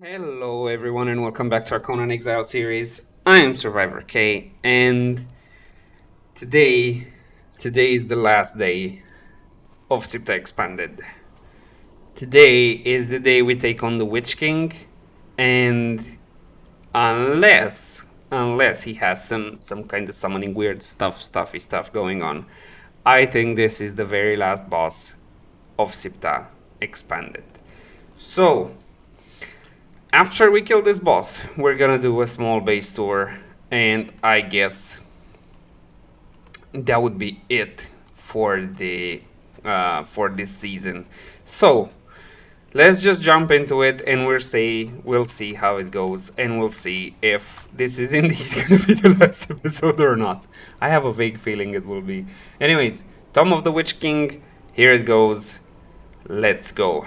Hello, everyone, and welcome back to our Conan Exile series. I am Survivor K, and today, today is the last day of Siptah Expanded. Today is the day we take on the Witch King, and unless he has some kind of summoning weird stuffy stuff going on, I think this is the very last boss of Siptah Expanded. So after we kill this boss, we're gonna do a small base tour, and I guess that would be it for this season. So let's just jump into it, and we'll see how it goes, and we'll see if this is indeed gonna be the last episode or not. I have a vague feeling it will be. Anyways, Tomb of the Witch King. Here it goes. Let's go.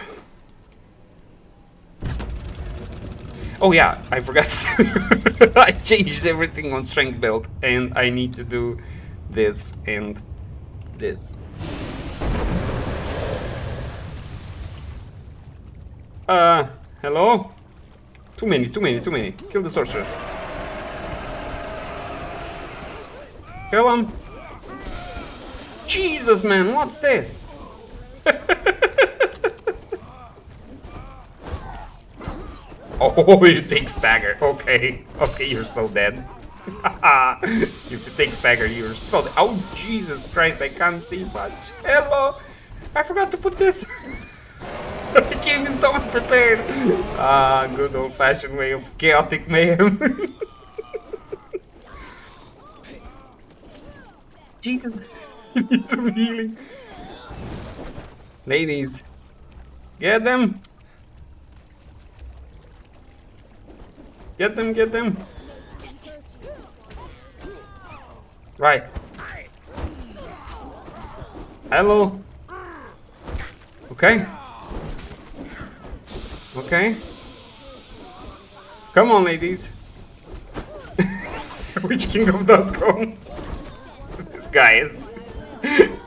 Oh yeah, I forgot to tell you. I changed everything on strength build, and I need to do this and this. Hello? Too many. Kill the sorcerers. Kill him. Jesus, man, what's this? Oh, you take stagger. Okay, you're so dead. If you take stagger, you're so dead. Oh, Jesus Christ, I can't see much. Hello, I forgot to put this. I came in so unprepared. Good old-fashioned way of chaotic mayhem. Jesus, I need some healing. Ladies, get them. Get them. Right. Hello. Okay. Come on, ladies. Which King of Dusk home? This guy is.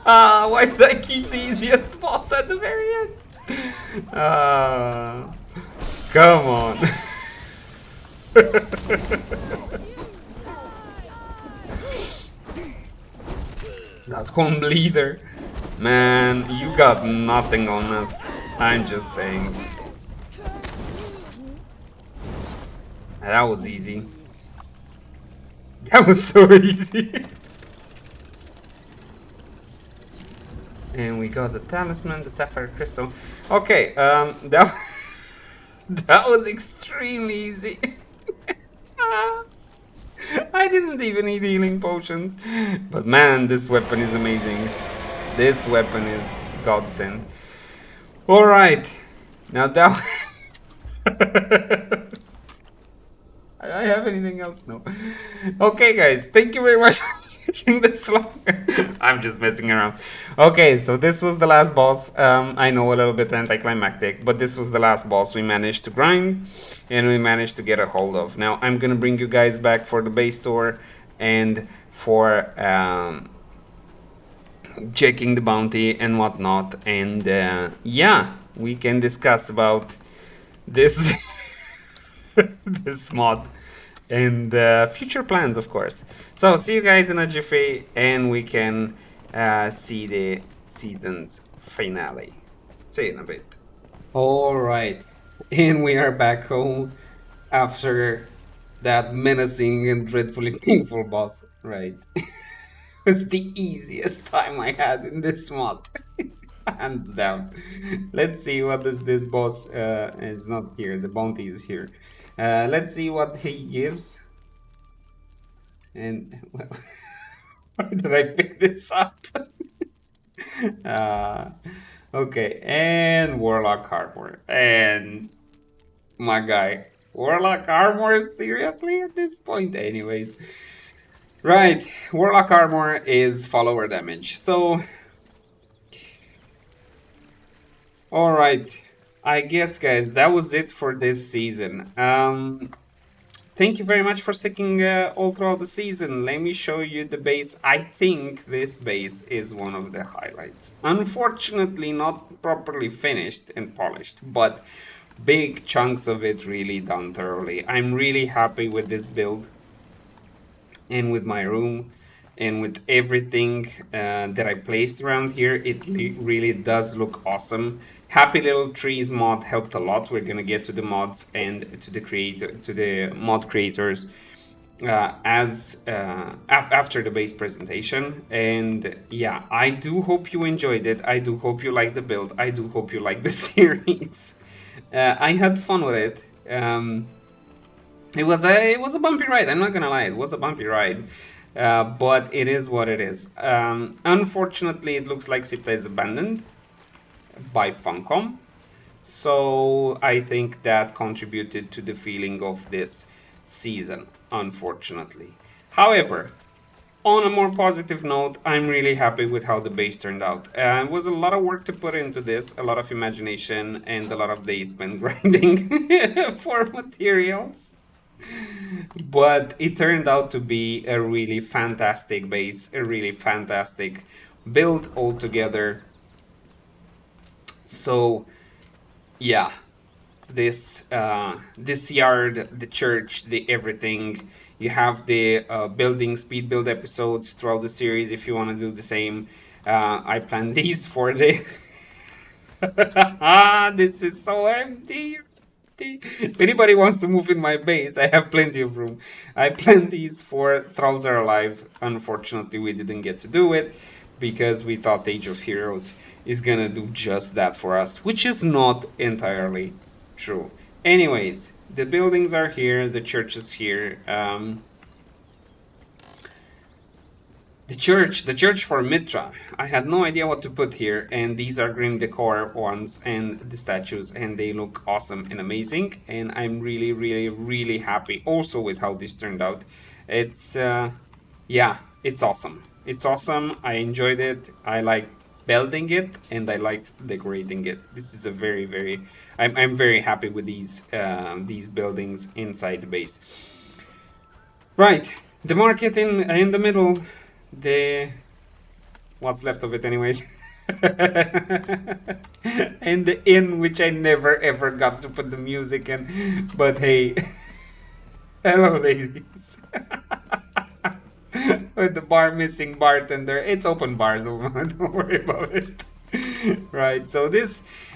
Why did I keep the easiest boss at the very end? Come on. That's one bleeder. Man, you got nothing on us. I'm just saying. That was easy. That was so easy. And we got the talisman, the sapphire crystal. Okay, that that was extremely easy. I didn't even need healing potions. But man, this weapon is amazing. This weapon is godsend. Alright. Now that... I have anything else? No. Okay, guys. Thank you very much for taking this long. I'm just messing around. Okay, so this was the last boss. I know a little bit anticlimactic, but this was the last boss we managed to grind, and we managed to get a hold of. Now, I'm gonna bring you guys back for the base tour and for checking the bounty and whatnot. And yeah, we can discuss about this this mod and future plans, of course. So see you guys in a jiffy, and we can see the season's finale. See you in a bit. All right, and we are back home after that menacing and dreadfully painful boss. Right, it was the easiest time I had in this mod. Hands down. Let's see what does this boss is not here. The bounty is here. Let's see what he gives. And well, why did I pick this up? Okay, and Warlock Armor. And my guy, Warlock Armor, seriously at this point? Anyways. Right, Warlock Armor is follower damage. So alright, I guess, guys, that was it for this season. Thank you very much for sticking all throughout the season. Let me show you the base. I think this base is one of the highlights. Unfortunately, not properly finished and polished, but big chunks of it really done thoroughly. I'm really happy with this build and with my room and with everything that I placed around here. It really does look awesome. Happy Little Trees mod helped a lot. We're gonna get to the mods and to the mod creators after the base presentation. And yeah, I do hope you enjoyed it. I do hope you like the build. I do hope you like the series. I had fun with it. It was a bumpy ride. I'm not gonna lie, it was a bumpy ride, but it is what it is. Unfortunately, it looks like Siptah is abandoned by Funcom, so I think that contributed to the feeling of this season, unfortunately. However, on a more positive note, I'm really happy with how the base turned out. It was a lot of work to put into this, a lot of imagination, and a lot of days spent grinding for materials. But it turned out to be a really fantastic base, a really fantastic build altogether. So yeah, this yard, the church, the everything. You have the building speed build episodes throughout the series if you want to do the same. I planned these for the this is so empty. If anybody wants to move in my base, I have plenty of room. I planned these for Thralls Are Alive. Unfortunately, we didn't get to do it because we thought Age of Heroes is gonna do just that for us, which is not entirely true. Anyways, the buildings are here, the church is here. The church for Mitra. I had no idea what to put here, and these are Grim Decor ones and the statues, and they look awesome and amazing, and I'm really, really, really happy also with how this turned out. It's, yeah, it's awesome. It's awesome. I enjoyed it. I liked building it, and I liked decorating it. This is a very, very, I'm very happy with these buildings inside the base. Right, the market in the middle. What's left of it anyways. And the inn, which I never ever got to put the music in, but hey. Hello ladies. With the bar missing bartender. It's open bar, don't worry about it. Right, so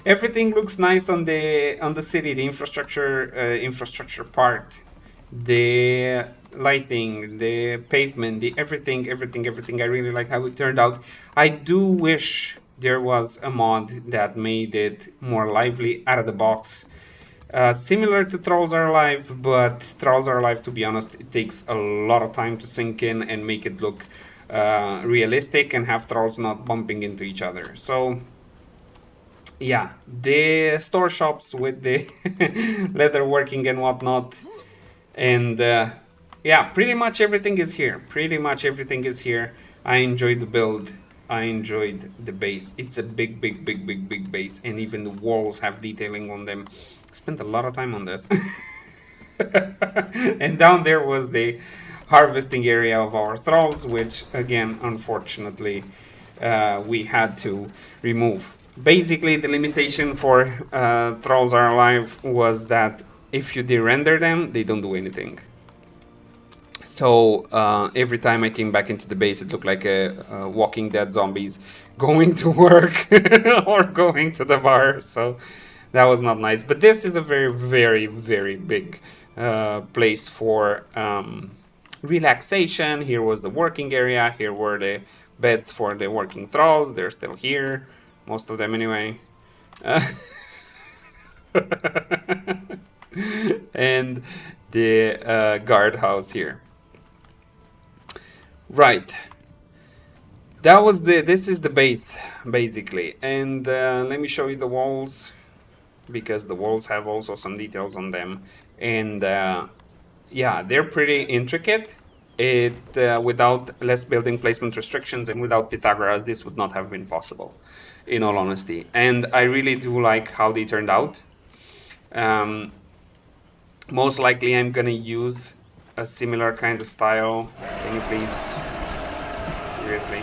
everything looks nice on the city, the infrastructure part, the lighting, the pavement, the everything. I really like how it turned out. I do wish there was a mod that made it more lively out of the box. Similar to Thralls Are Alive, but Thralls Are Alive, to be honest, it takes a lot of time to sink in and make it look realistic and have thralls not bumping into each other. So yeah, the store shops with the leather working and whatnot, and yeah, pretty much everything is here. I enjoyed the build. I enjoyed the base. It's a big base, and even the walls have detailing on them. Spent a lot of time on this. And down there was the harvesting area of our thralls, which again, unfortunately, we had to remove. Basically, the limitation for Thralls Are Alive was that if you de-render them, they don't do anything. So every time I came back into the base, it looked like a Walking Dead zombies going to work or going to the bar. So that was not nice. But this is a very big place for relaxation. Here was the working area. Here were the beds for the working thralls. They're still here, most of them anyway. And the guardhouse here. Right. This is the base, basically. And let me show you the walls, because the walls have also some details on them. And yeah, they're pretty intricate. Without less building placement restrictions and without Pythagoras, this would not have been possible, in all honesty. And I really do like how they turned out. Most likely I'm gonna use a similar kind of style. Can you please? Seriously.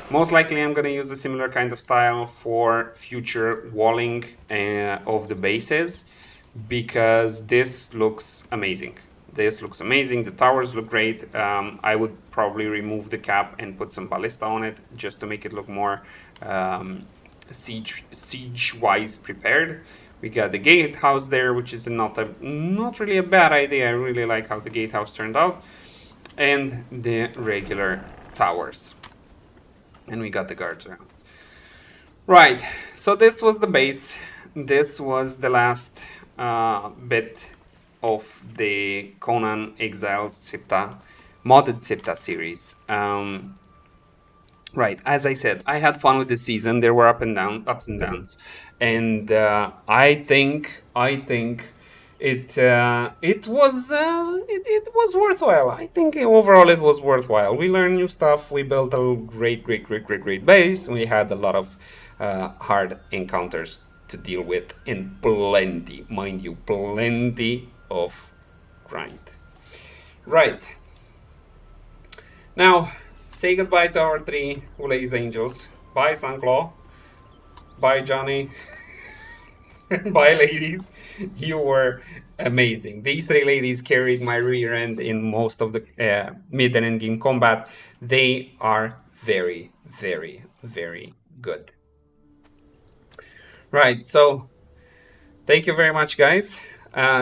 Most likely I'm gonna use a similar kind of style for future walling of the bases, because this looks amazing. This looks amazing. The towers look great. I would probably remove the cap and put some ballista on it just to make it look more siege wise prepared. We got the gatehouse there, which is not really a bad idea. I really like how the gatehouse turned out, and the regular towers. And we got the guards around. Right. So this was the base. This was the last bit of the Conan Exiles Siptah modded Siptah series. Right, as I said, I had fun with this season. There were ups and downs, and I think it was worthwhile. I think overall it was worthwhile. We learned new stuff. We built a great base. We had a lot of hard encounters to deal with, and plenty, mind you, plenty of grind. Right. Now, say goodbye to our three Ulays angels. Bye, Sunclaw. Bye, Johnny. Bye, ladies. You were amazing. These three ladies carried my rear end in most of the mid and end game combat. They are very, very, very good. Right, so thank you very much, guys.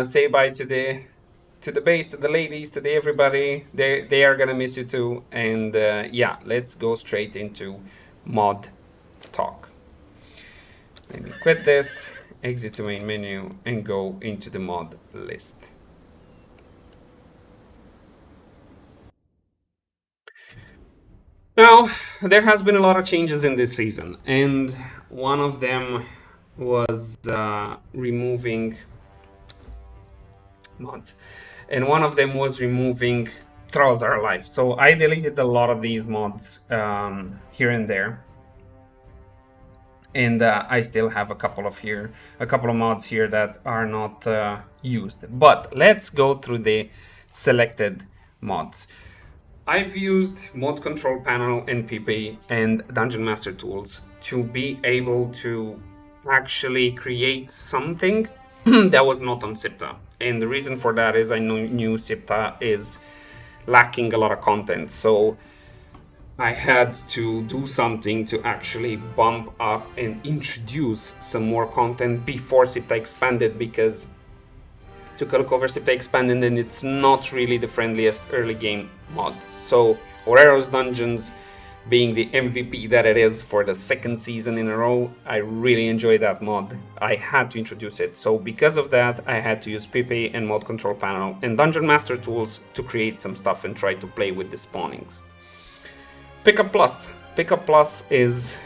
Say bye to the base, to the ladies, to the everybody. They are gonna miss you too. And yeah, let's go straight into mod talk. Let me quit this, exit to main menu, and go into the mod list. Now, there has been a lot of changes in this season, and one of them was removing mods, and one of them was removing Trolls Are Alive. So I deleted a lot of these mods here and there, and I still have a couple of mods here that are not used. But let's go through the selected mods. I've used mod control panel, NPP, and Dungeon Master tools to be able to actually create something that was not on Siptah. And the reason for that is I knew Siptah is lacking a lot of content. So I had to do something to actually bump up and introduce some more content before Siptah expanded, because I took a look over Siptah expanded and it's not really the friendliest early game mod. So Orero's Dungeons being the MVP that it is for the second season in a row, I really enjoy that mod. I had to introduce it. So because of that, I had to use PP and mod control panel and Dungeon Master tools to create some stuff and try to play with the spawnings. Pickup Plus. Pickup Plus is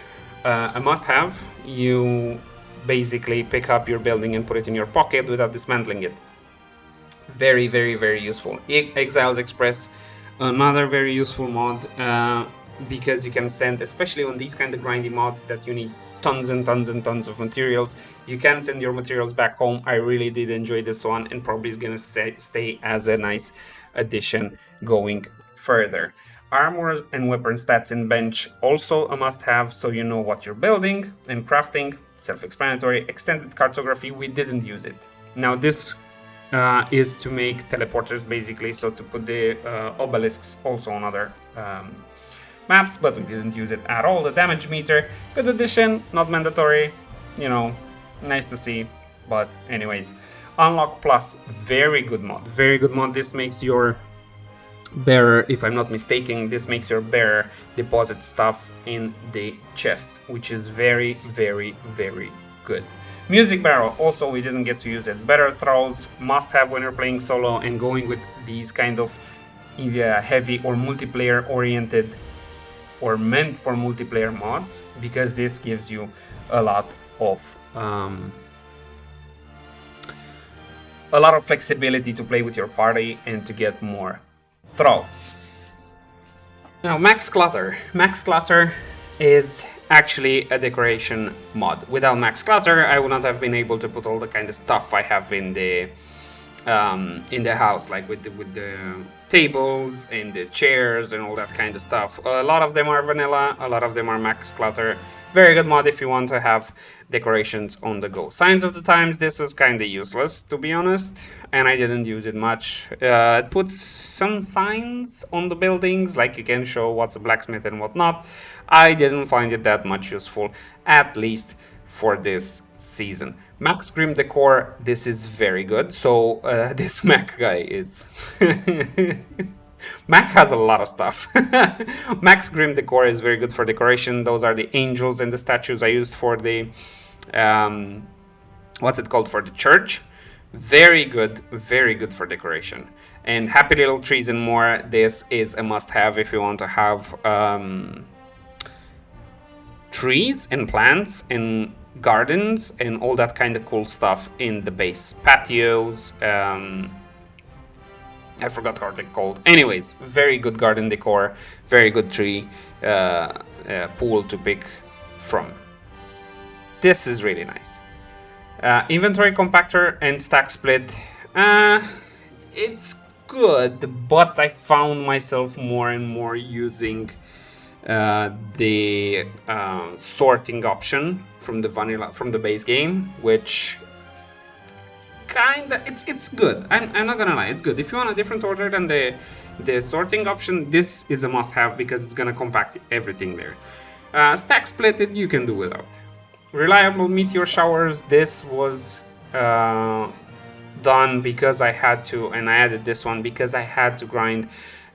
a must-have. You basically pick up your building and put it in your pocket without dismantling it. Very, very, very useful. Exiles Express, another very useful mod, because you can send, especially on these kind of grindy mods that you need tons and tons and tons of materials, you can send your materials back home. I really did enjoy this one, and probably is gonna stay as a nice addition going further. Armor and weapon stats in bench, also a must-have, so you know what you're building. And crafting, self-explanatory. Extended cartography, we didn't use it. Now this is to make teleporters, basically, so to put the obelisks also on other maps, but we didn't use it at all. The damage meter, good addition, not mandatory, you know, nice to see, but anyways. Unlock Plus, very good mod, very good mod. This makes your bearer, if I'm not mistaken, this makes your bearer deposit stuff in the chests, which is very, very, very good. Music barrel, also we didn't get to use it. Better throws, must have when you're playing solo and going with these kind of heavy or multiplayer oriented or meant for multiplayer mods, because this gives you a lot of flexibility to play with your party and to get more throws. Now, Max Clutter. Max Clutter is actually a decoration mod. Without Max Clutter, I would not have been able to put all the kind of stuff I have in the house, like with the tables and the chairs and all that kind of stuff. A lot of them are vanilla, a lot of them are Max Clutter. Very good mod if you want to have decorations on the go. Signs of the Times, this was kind of useless, to be honest, and I didn't use it much. It puts some signs on the buildings, like you can show what's a blacksmith and whatnot. I didn't find it that much useful, at least for this season. Max Grim Decor, this is very good. So this Mac guy is... Mac has a lot of stuff. Max Grim Decor is very good for decoration. Those are the angels and the statues I used for the... what's it called? For the church. Very good for decoration. And Happy Little Trees and More, this is a must-have if you want to have trees and plants and gardens and all that kind of cool stuff in the base. Patios, I forgot how they're called. Anyways, very good garden decor, very good tree pool to pick from. This is really nice. Inventory compactor and stack split. It's good, but I found myself more and more using the sorting option from the base game, which kinda it's good. I'm not gonna lie, it's good. If you want a different order than the sorting option, this is a must-have because it's gonna compact everything there. Stack split it you can do without. Reliable meteor showers, this was done because I had to, and I added this one because I had to grind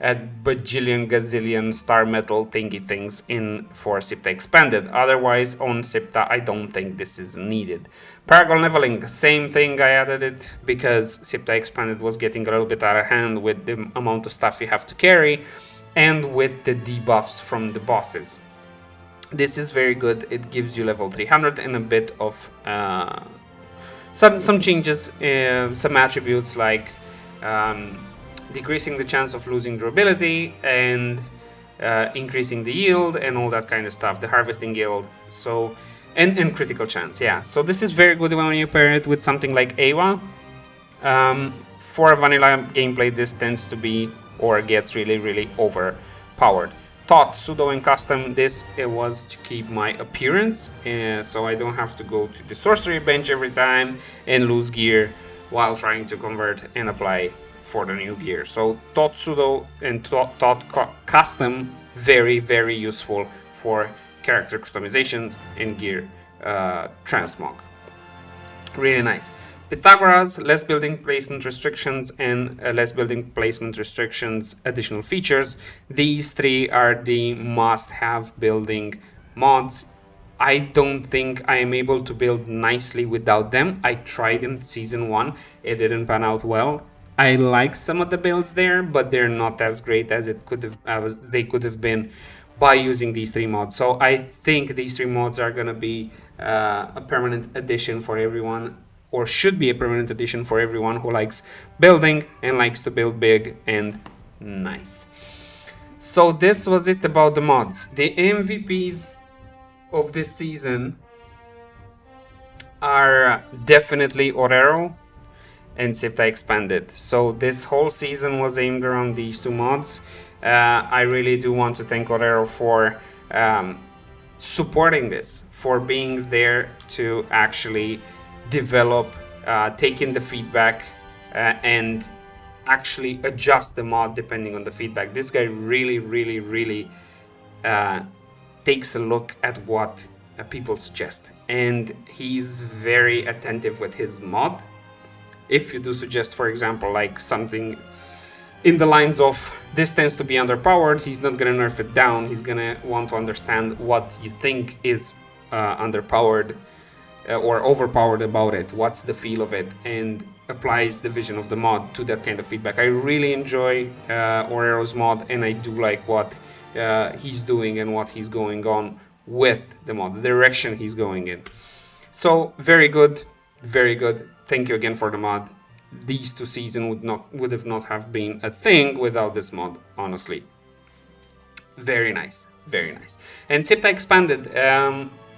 a bajillion gazillion star metal thingy things in for Siptah Expanded. Otherwise, on Siptah, I don't think this is needed. Paragon leveling, same thing, I added it because Siptah Expanded was getting a little bit out of hand with the amount of stuff you have to carry and with the debuffs from the bosses. This is very good. It gives you level 300 and a bit of some changes, some attributes like decreasing the chance of losing durability and increasing the yield and all that kind of stuff. The harvesting yield, so and critical chance. Yeah, so this is very good when you pair it with something like Awa. For a vanilla gameplay, this tends to be or gets really overpowered. Thought, pseudo, and custom, this it was to keep my appearance, so I don't have to go to the sorcery bench every time and lose gear while trying to convert and apply for the new gear. So Thought pseudo and Thought custom, very useful for character customization and gear transmog. Really nice. Pythagoras, less building placement restrictions and less building placement restrictions additional features. These three are the must-have building mods. I don't think I am able to build nicely without them. I tried in season 1, it didn't pan out well. I like some of the builds there, but they're not as great as it could have they could have been by using these three mods. So I think these three mods are gonna be a permanent addition for everyone, or should be a permanent addition for everyone who likes building and likes to build big and nice. So this was it about the mods. The MVPs of this season are definitely Orero and Siptah Expanded. So this whole season was aimed around these two mods. I really do want to thank Orero for supporting this, for being there to actually develop, take in the feedback, and actually adjust the mod depending on the feedback. This guy really takes a look at what people suggest, and he's very attentive with his mod. If you do suggest, for example, like something in the lines of this tends to be underpowered, he's not gonna nerf it down. He's gonna want to understand what you think is underpowered or overpowered about it, what's the feel of it, and applies the vision of the mod to that kind of feedback. I really enjoy Orero's mod, and I do like what he's doing and what he's going on with the mod, the direction he's going in. So very good. Thank you again for the mod. These two seasons would have not have been a thing without this mod, honestly. Very nice. And Siptah Expanded,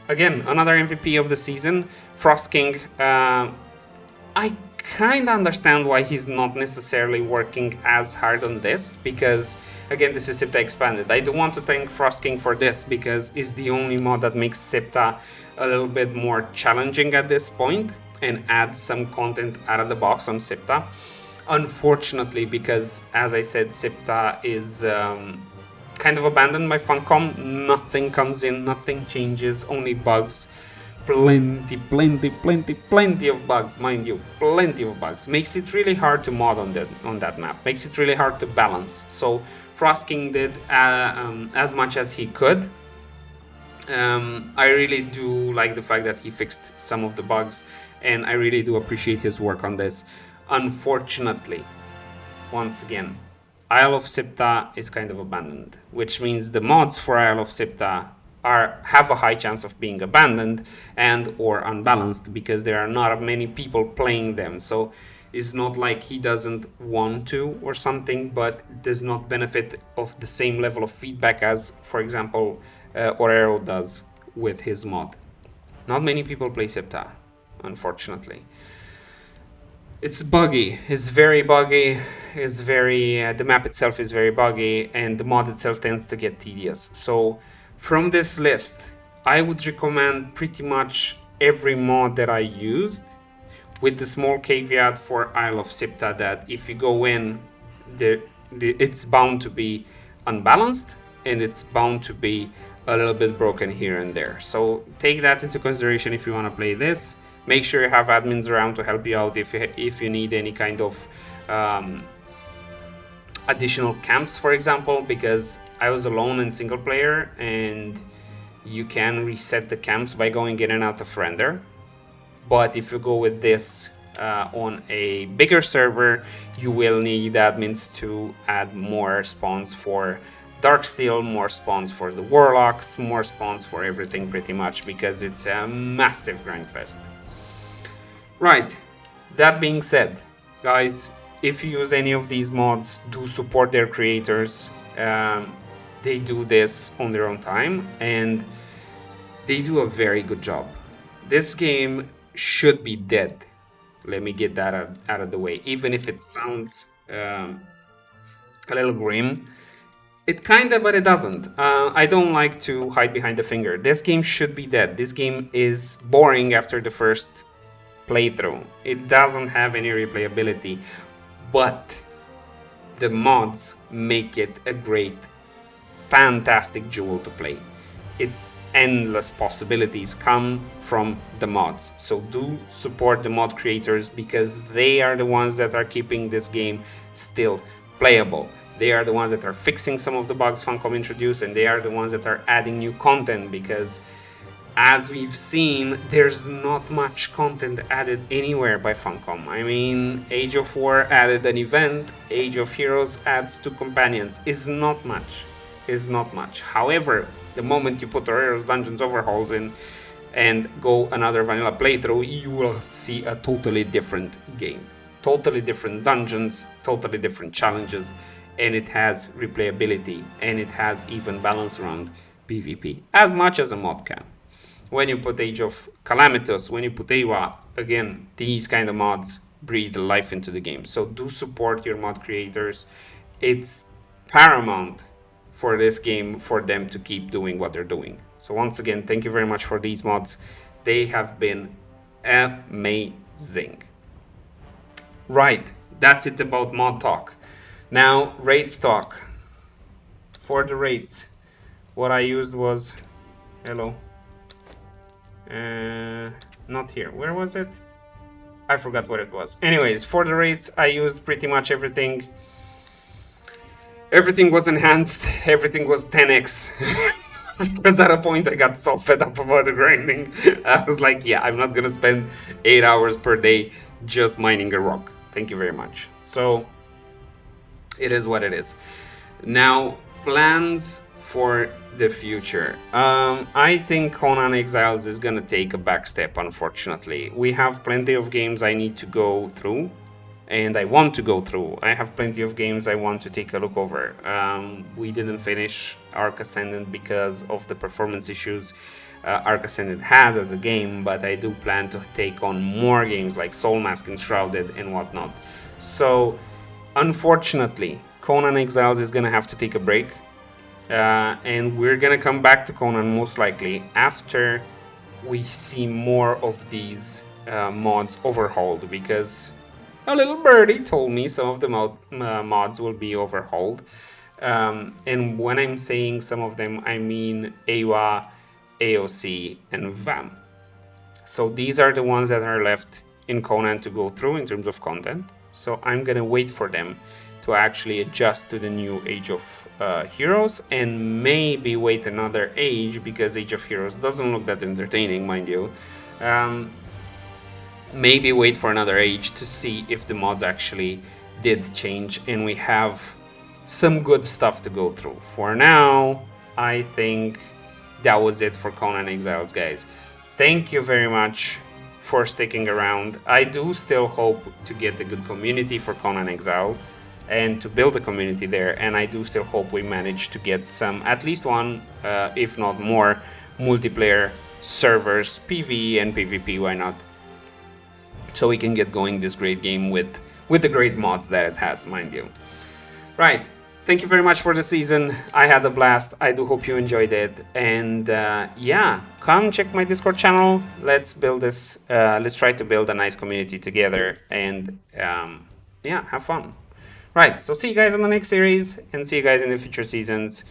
again, another MVP of the season. Frost King, I kind of understand why he's not necessarily working as hard on this, because again, this is Siptah expanded. I do want to thank Frost King for this, because it's the only mod that makes Siptah a little bit more challenging at this point and adds some content out of the box on Siptah. Unfortunately, because as I said, Siptah is kind of abandoned by Funcom. Nothing comes in, nothing changes, only bugs. Plenty of bugs, mind you, plenty of bugs. Makes it really hard to mod on that map. Makes it really hard to balance. So Frost King did as much as he could. I really do like the fact that he fixed some of the bugs, and I really do appreciate his work on this. Unfortunately, once again, Isle of Siptah is kind of abandoned, which means the mods for Isle of Siptah have a high chance of being abandoned and or unbalanced, because there are not many people playing them. So it's not like he doesn't want to or something, but does not benefit of the same level of feedback as, for example, Orero does with his mod. Not many people play Siptah, unfortunately. It's buggy. It's very buggy. It's very the map itself is very buggy, and the mod itself tends to get tedious. So from this list, I would recommend pretty much every mod that I used, with the small caveat for Isle of Siptah that if you go in, it's bound to be unbalanced, and it's bound to be a little bit broken here and there. So take that into consideration if you want to play this. Make sure you have admins around to help you out if you need any kind of additional camps, for example, because I was alone in single player, and you can reset the camps by going in and out of render. But if you go with this on a bigger server, you will need admins to add more spawns for Darksteel, more spawns for the Warlocks, more spawns for everything pretty much, because it's a massive grindfest. Right, that being said, guys, if you use any of these mods, do support their creators. They do this on their own time, and they do a very good job. This game should be dead. Let me get that out of the way. Even if it sounds a little grim, it kinda, but it doesn't. I don't like to hide behind the finger. This game should be dead. This game is boring after the first playthrough. It doesn't have any replayability, but the mods make it a great, fantastic jewel to play. Its endless possibilities come from the mods. So do support the mod creators, because they are the ones that are keeping this game still playable. They are the ones that are fixing some of the bugs Funcom introduced, and they are the ones that are adding new content, because as we've seen, there's not much content added anywhere by Funcom. I mean, Age of War added an event, Age of Heroes adds 2 companions. Is not much. Is not much. However, the moment you put Orero's Dungeons Overhauls in and go another vanilla playthrough, you will see a totally different game. Totally different dungeons, totally different challenges, and it has replayability, and it has even balance around PvP, as much as a mod can. When you put Age of Calamitous, when you put Ewa, again, these kind of mods breathe life into the game. So do support your mod creators. It's paramount for this game for them to keep doing what they're doing. So once again, thank you very much for these mods. They have been amazing. Right, that's it about mod talk. Now, raids talk. For the raids, what I used was, hello, not here, where was it? I forgot what it was. Anyways, for the raids, I used pretty much everything. Everything was enhanced, everything was 10x. Because at a point I got so fed up about the grinding. I was like, yeah, I'm not gonna spend 8 hours per day just mining a rock. Thank you very much. So, it is what it is. Now, plans for the future. I think Conan Exiles is gonna take a back step, unfortunately. We have plenty of games I need to go through. and I want to go through. I have plenty of games I want to take a look over. We didn't finish Arc Ascendant because of the performance issues Arc Ascendant has as a game, but I do plan to take on more games like Soul Mask and Shrouded and whatnot. So, unfortunately, Conan Exiles is gonna have to take a break, and we're gonna come back to Conan most likely after we see more of these mods overhauled, because a little birdie told me some of the mods will be overhauled. And when I'm saying some of them, I mean AWA, AOC, and VAM. So these are the ones that are left in Conan to go through in terms of content. So I'm gonna wait for them to actually adjust to the new Age of Heroes, and maybe wait another age, because Age of Heroes doesn't look that entertaining, mind you. Maybe wait for another age to see if the mods actually did change and we have some good stuff to go through. For now, I think that was it for Conan Exiles, guys. Thank you very much for sticking around. I do still hope to get a good community for Conan Exile and to build a community there, and I do still hope we manage to get some, at least one, if not more, multiplayer servers, PvE and PvP, why not? So we can get going this great game with the great mods that it has, mind you. Right, thank you very much for the season. I had a blast. I do hope you enjoyed it. And yeah, come check my Discord channel. Let's build this. Let's try to build a nice community together. And yeah, have fun. Right, so see you guys on the next series, and see you guys in the future seasons.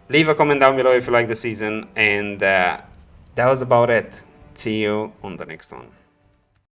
Leave a comment down below if you like the season. And that was about it. See you on the next one.